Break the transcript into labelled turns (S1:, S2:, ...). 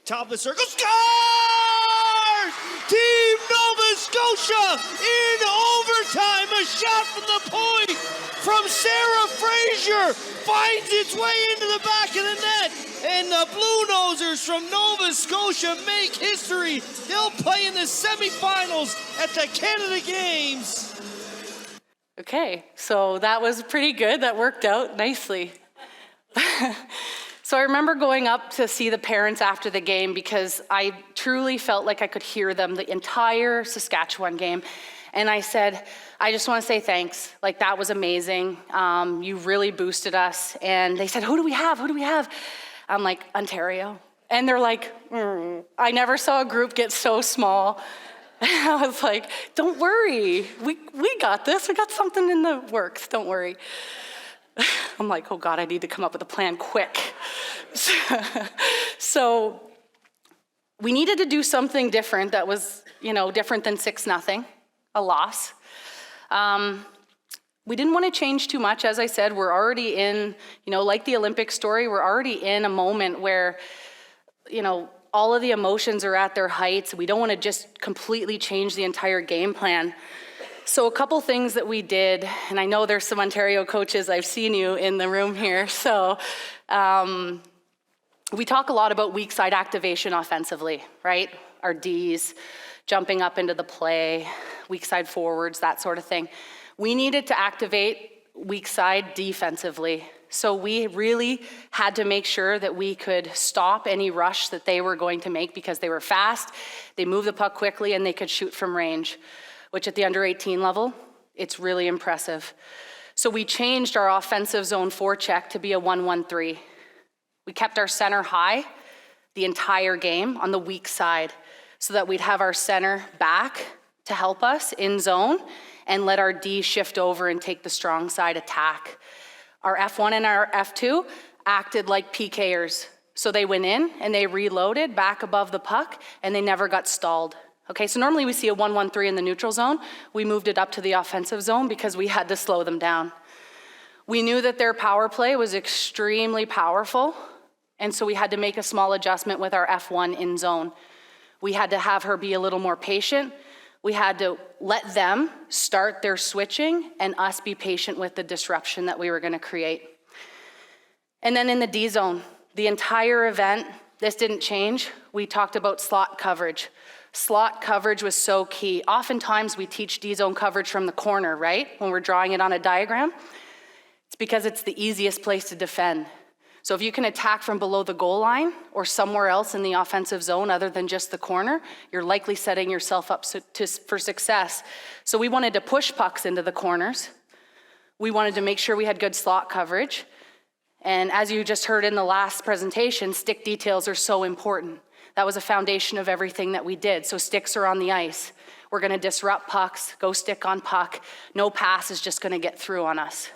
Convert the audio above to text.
S1: top of the circle, scores! Team Nova Scotia in overtime. A shot from the point from Sarah Fraser finds its way into the back of the net. And the Blue Nosers from Nova Scotia make history. They'll play in the semifinals at the Canada Games.
S2: Okay, so that was pretty good. That worked out nicely. So I remember going up to see the parents after the game because I truly felt like I could hear them the entire Saskatchewan game. And I said, I just want to say thanks. Like, that was amazing. You really boosted us. And they said, who do we have? Who do we have? I'm like, Ontario. And they're like, I never saw a group get so small. I was like, don't worry. We got this. We got something in the works. Don't worry. I'm like, oh God, I need to come up with a plan quick. So we needed to do something different that was, different than 6-0, a loss. We didn't want to change too much. As I said, we're already in, like the Olympic story, we're already in a moment where, all of the emotions are at their heights. We don't want to just completely change the entire game plan. So a couple things that we did, and I know there's some Ontario coaches, I've seen you in the room here. So we talk a lot about weak side activation offensively, right? Our Ds, jumping up into the play, weak side forwards, that sort of thing. We needed to activate weak side defensively. So we really had to make sure that we could stop any rush that they were going to make because they were fast, they moved the puck quickly, and they could shoot from range, which at the under 18 level, it's really impressive. So we changed our offensive zone forecheck to be a 1-1-3. We kept our center high the entire game on the weak side so that we'd have our center back to help us in zone and let our D shift over and take the strong side attack. Our F1 and our F2 acted like PKers. So they went in and they reloaded back above the puck and they never got stalled. Okay, so normally we see a 1-1-3 in the neutral zone. We moved it up to the offensive zone because we had to slow them down. We knew that their power play was extremely powerful, and so we had to make a small adjustment with our F1 in zone. We had to have her be a little more patient. We had to let them start their switching and us be patient with the disruption that we were going to create. And then in the D zone, the entire event, this didn't change. We talked about slot coverage. Slot coverage was so key. Oftentimes we teach D zone coverage from the corner, right? When we're drawing it on a diagram. It's because it's the easiest place to defend. So if you can attack from below the goal line or somewhere else in the offensive zone other than just the corner, you're likely setting yourself up for success. So we wanted to push pucks into the corners. We wanted to make sure we had good slot coverage. And as you just heard in the last presentation, stick details are so important. That was a foundation of everything that we did. So sticks are on the ice. We're going to disrupt pucks, go stick on puck. No pass is just going to get through on us.